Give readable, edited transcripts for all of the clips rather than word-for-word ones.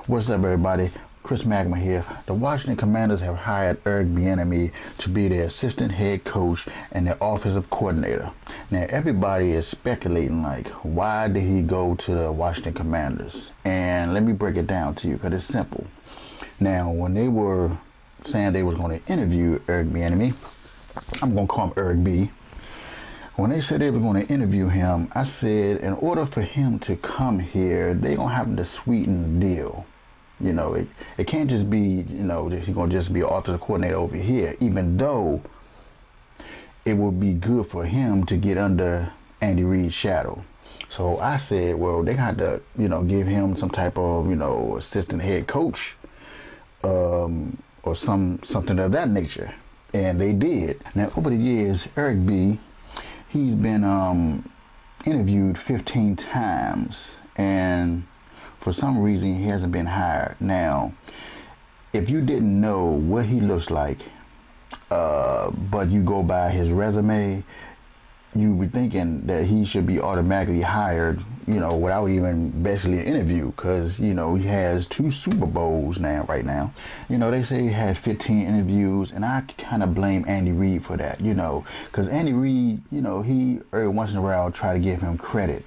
What's up, everybody? ChrisMagma here. The Washington Commanders have hired Bieniemy to be their assistant head coach and their offensive coordinator. Now, everybody is speculating, like, why did he go to the Washington Commanders? And let me break it down to you, because it's simple. Now, when they were saying they was going to interview Bieniemy, I'm going to call him B. When they said they were going to interview him, I said, in order for him to come here, they're going to have to sweeten the deal. You know, it can't just be, you know, he's going to just be an offensive coordinator over here, even though it would be good for him to get under Andy Reid's shadow. So I said, well, they got to, you know, give him some type of, you know, assistant head coach or something of that nature. And they did. Now, over the years, B, he's been interviewed 15 times, and for some reason, he hasn't been hired. Now, if you didn't know what he looks like, but you go by his resume, you would thinking that he should be automatically hired, you know, without even basically an interview, because, you know, he has 2 Super Bowls right now. You know, they say he has 15 interviews, and I kind of blame Andy Reid for that, you know, because Andy Reid, you know, he every once in a while try to give him credit.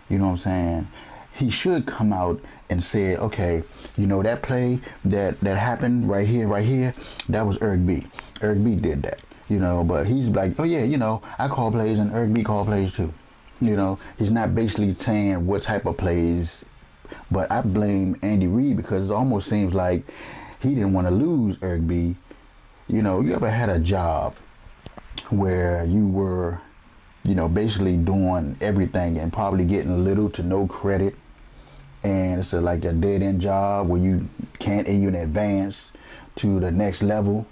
You know what I'm saying? He should come out and say, okay, you know, that play that happened right here, that was B. B did that, you know, but he's like, oh yeah, you know, I call plays and B call plays too. You know, he's not basically saying what type of plays, but I blame Andy Reid because it almost seems like he didn't want to lose B. You know, you ever had a job where you were, you know, basically doing everything and probably getting little to no credit, and it's like a dead-end job where you can't even advance to the next level?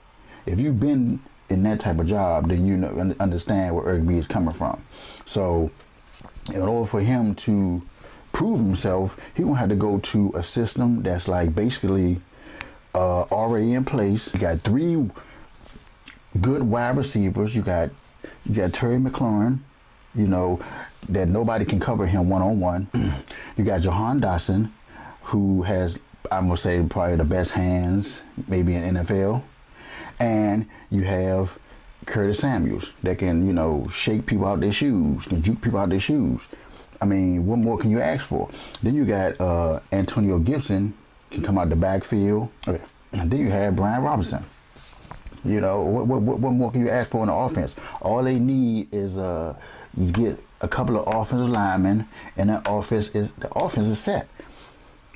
If you've been in that type of job, then you know, understand where B is coming from. So in order for him to prove himself, he gonna have to go to a system that's like basically already in place. You got 3 good wide receivers. You got Terry McLaurin, you know, that nobody can cover him one-on-one. You got Jahan Dotson, who has, I'm going to say, probably the best hands maybe in NFL. And you have Curtis Samuels that can, you know, shake people out their shoes, can juke people out their shoes. I mean, what more can you ask for? Then you got Antonio Gibson, can come out the backfield. Okay. And then you have Brian Robinson. You know, what more can you ask for in the offense? All they need is get a couple of offensive linemen, and the offense is set.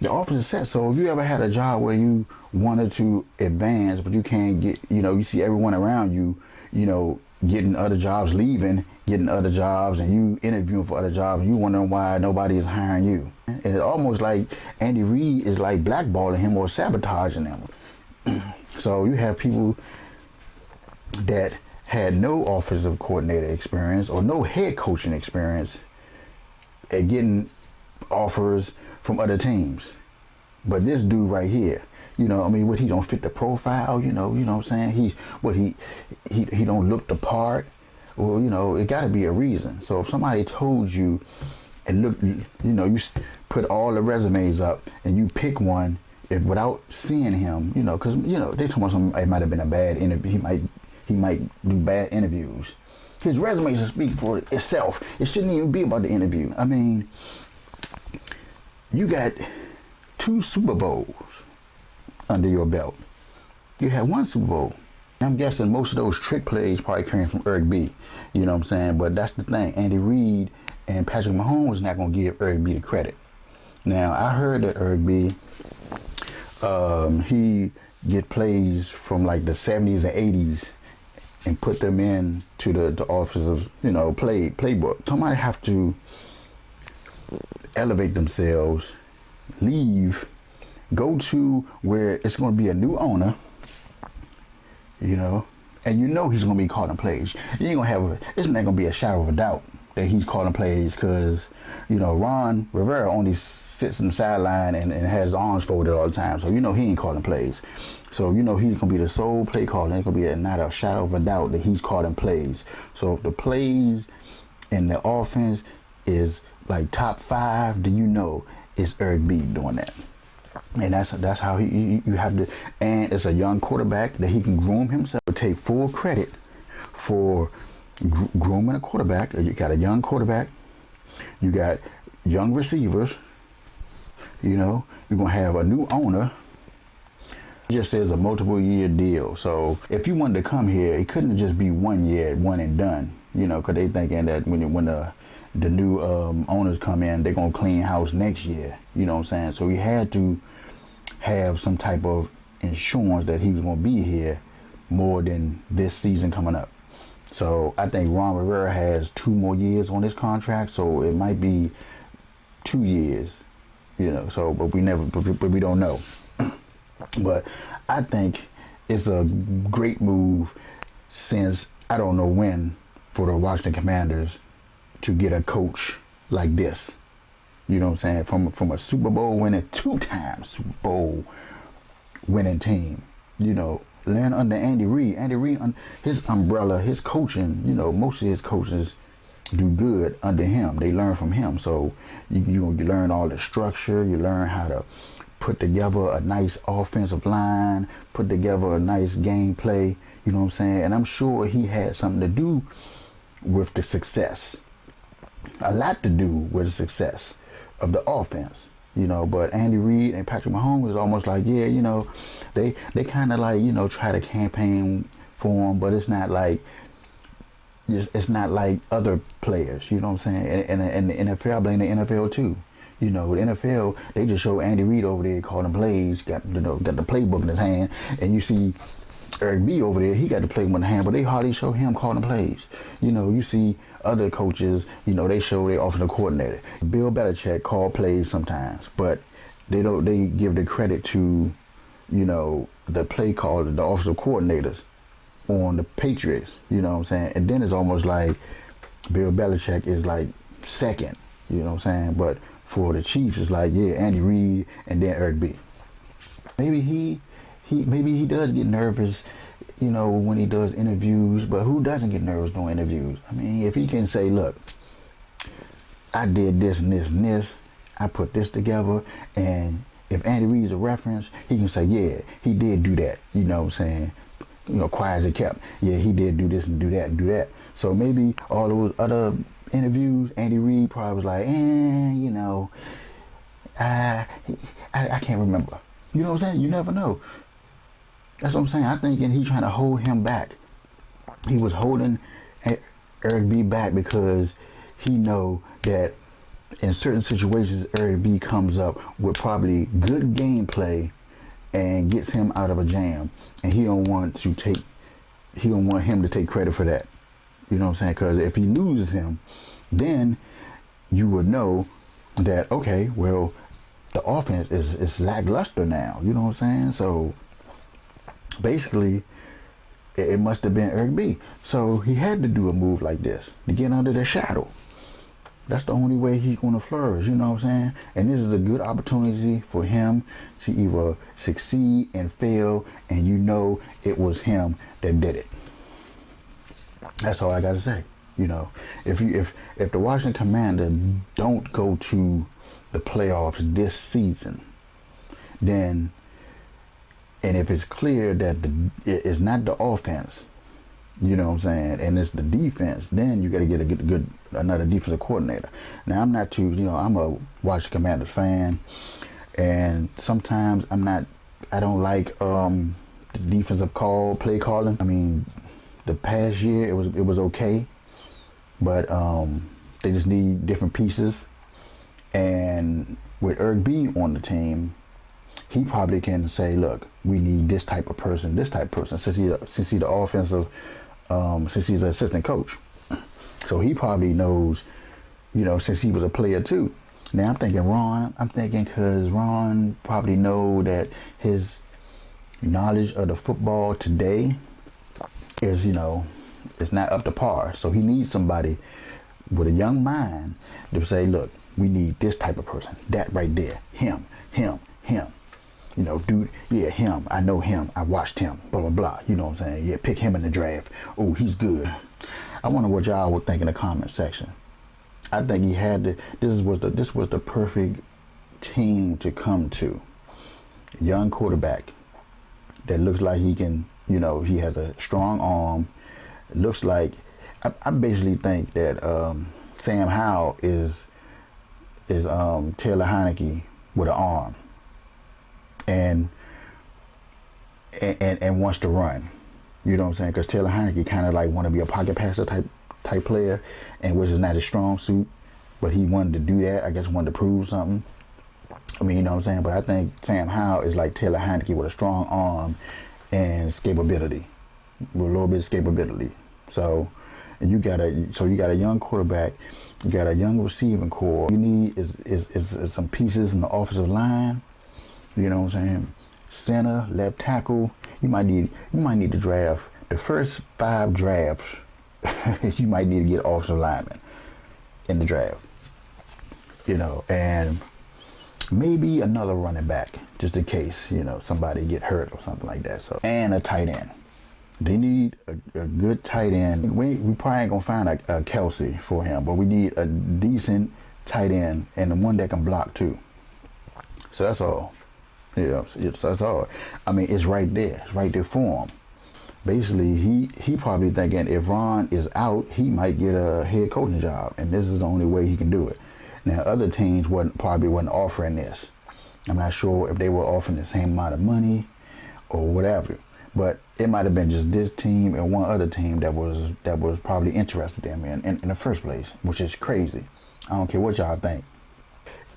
The offense is set. So if you ever had a job where you wanted to advance, but you can't get, you know, you see everyone around you, you know, getting other jobs, getting other jobs, and you interviewing for other jobs, and you wondering why nobody is hiring you. And it's almost like Andy Reid is like blackballing him or sabotaging him. So you have people that had no offensive coordinator experience or no head coaching experience at getting offers from other teams. But this dude right here, you know, I mean, what, he don't fit the profile, you know what I'm saying? He don't look the part. Well, you know, it got to be a reason. So if somebody told you and look, you know, you put all the resumes up and you pick one without seeing him, you know, because, you know, they told me it might have been a bad interview. He might do bad interviews. His resume should speak for itself. It shouldn't even be about the interview. I mean, you got 2 Super Bowls under your belt. You had 1 Super Bowl. I'm guessing most of those trick plays probably came from B. You know what I'm saying? But that's the thing. Andy Reid and Patrick Mahomes is not going to give B the credit. Now, I heard that B, he get plays from like the 70s and 80s and put them in to the offensive, you know, playbook. Somebody have to elevate themselves, leave, go to where it's going to be a new owner, you know, and you know he's going to be calling plays. You ain't going to have it's not going to be a shadow of a doubt that he's calling plays, because, you know, Ron Rivera only sits on the sideline and has his arms folded all the time. So, you know, he ain't calling plays. So, you know, he's going to be the sole play caller. There's going to be not a shadow of a doubt that he's calling plays. So if the plays in the offense is like top 5, then you know it's Eric B doing that. And that's how you have to. And it's a young quarterback that he can groom himself. Take full credit for grooming a quarterback. You got a young quarterback. You got young receivers. You know, you're gonna have a new owner. It just says a multiple year deal. So if you wanted to come here, it couldn't just be 1 year, one and done. You know, because they thinking that when the new owners come in, they're gonna clean house next year. You know what I'm saying? So he had to have some type of insurance that he was gonna be here more than this season coming up. So I think Ron Rivera has 2 more years on his contract, so it might be 2 years. You know, so but we don't know. But I think it's a great move since I don't know when for the Washington Commanders to get a coach like this. You know what I'm saying? From a Super Bowl winning, 2-time Super Bowl winning team. You know, learn under Andy Reid. Andy Reid, his umbrella, his coaching, you know, most of his coaches do good under him. They learn from him. So you learn all the structure. You learn how to put together a nice offensive line, put together a nice gameplay. You know what I'm saying? And I'm sure he had something to do with the success. A lot to do with the success of the offense. You know, but Andy Reid and Patrick Mahomes is almost like, yeah, you know, they kind of like, you know, try to campaign for him, but it's not like other players. You know what I'm saying? And the NFL, I blame the NFL too. You know, the NFL, they just show Andy Reid over there calling plays, got the playbook in his hand, and you see Eric B over there, he got the playbook in his hand, but they hardly show him calling plays. You know, you see other coaches, you know, they show their offensive coordinator. Bill Belichick call plays sometimes, but they give the credit to, you know, the play caller, the offensive coordinators on the Patriots. You know what I'm saying? And then it's almost like Bill Belichick is like second. You know what I'm saying? But for the Chiefs, it's like, yeah, Andy Reid and then Eric B. Maybe he does get nervous, you know, when he does interviews, but who doesn't get nervous doing interviews? I mean, if he can say, look, I did this and this and this, I put this together, and if Andy Reid's a reference, he can say, yeah, he did do that. You know what I'm saying? You know, quiet as it kept. Yeah, he did do this and do that and do that. So maybe all those other interviews, Andy Reid probably was like, you know, I can't remember. You know what I'm saying? You never know. That's what I'm saying. I think he's trying to hold him back. He was holding Eric B back because he know that in certain situations, Eric B comes up with probably good gameplay and gets him out of a jam, and he don't want him to take credit for that. You know what I'm saying? Because if he loses him, then you would know that, okay, well, the offense is lackluster now. You know what I'm saying? So basically, it must have been Eric B. So he had to do a move like this to get under the shadow. That's the only way he's going to flourish. You know what I'm saying? And this is a good opportunity for him to either succeed and fail, and you know it was him that did it. That's all I got to say. You know, if the Washington Commanders don't go to the playoffs this season, then, and if it's clear that it's not the offense, you know what I'm saying, and it's the defense, then you got to get another defensive coordinator. Now, I'm not too, you know, I'm a Washington Commanders fan, and sometimes I don't like the defensive play calling. I mean, the past year it was okay, but they just need different pieces. And with Eric B on the team, he probably can say, look, we need this type of person, since he's the offensive, since he's an assistant coach. So he probably knows, you know, since he was a player too. Now I'm thinking because Ron probably know that his knowledge of the football today is, you know, it's not up to par. So he needs somebody with a young mind to say, look, we need this type of person, that right there, him. You know, dude, yeah, him. I know him. I watched him. Blah, blah, blah. You know what I'm saying? Yeah, pick him in the draft. Oh, he's good. I wonder what y'all would think in the comment section. I think he had to. This was the perfect team to come to. young quarterback that looks like he can, he has a strong arm. It looks like, I basically think that Sam Howell is Taylor Heineke with an arm, and wants to run. You know what I'm saying? Because Taylor Heineke kind of like want to be a pocket passer type player, and which is not his strong suit. But he wanted to do that. I guess wanted to prove something. I mean, you know what I'm saying? But I think Sam Howell is like Taylor Heineke with a strong arm and escapability, with a little bit of escapability. So, and you got a young quarterback, you got a young receiving core. You need is some pieces in the offensive line. You know what I'm saying? Center, left tackle. You might need to draft the first 5 drafts. You might need to get offensive linemen in the draft. And maybe another running back just in case somebody get hurt or something like that. So, and a tight end. They need a good tight end. We probably ain't gonna find a Kelsey for him, but we need a decent tight end and the one that can block too. So that's all. So that's all. I mean, it's right there. It's right there for him. Basically, he probably thinking if Ron is out, he might get a head coaching job, and this is the only way he can do it. Now, other teams probably wasn't offering this. I'm not sure if they were offering the same amount of money or whatever. But it might have been just this team and one other team that was probably interested in him in the first place, which is crazy. I don't care what y'all think.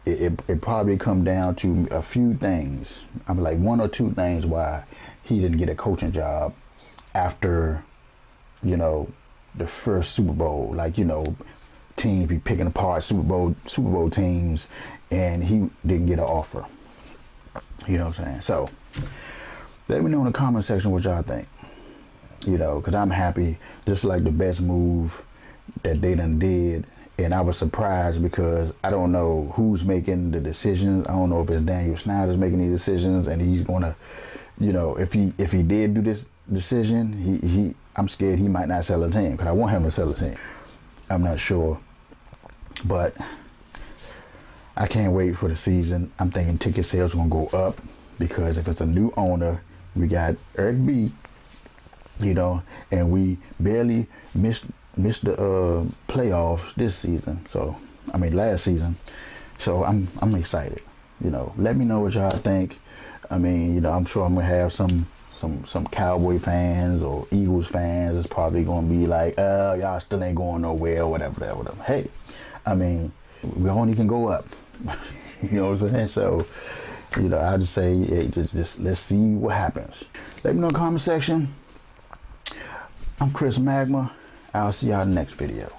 It probably come down to a few things. I mean, like 1 or 2 things why he didn't get a coaching job after, the first Super Bowl. Like, teams be picking apart Super Bowl teams, and he didn't get an offer. You know what I'm saying? So let me know in the comment section what y'all think. Because I'm happy. Just like the best move that they done did. And I was surprised because I don't know who's making the decisions. I don't know if it's Daniel Snyder's making these decisions, and he's gonna, if he did do this decision, I'm scared he might not sell a team because I want him to sell a team. I'm not sure, but I can't wait for the season. I'm thinking ticket sales are gonna go up because if it's a new owner, we got Eric B, and we barely missed the playoffs this season. So, last season. So I'm excited. Let me know what y'all think. I'm sure I'm gonna have some Cowboy fans or Eagles fans is probably gonna be like, y'all still ain't going nowhere or whatever. Hey, we only can go up. You know what I'm saying? So, I just say, hey, just let's see what happens. Let me know in the comment section. I'm ChrisMagma. I'll see y'all in the next video.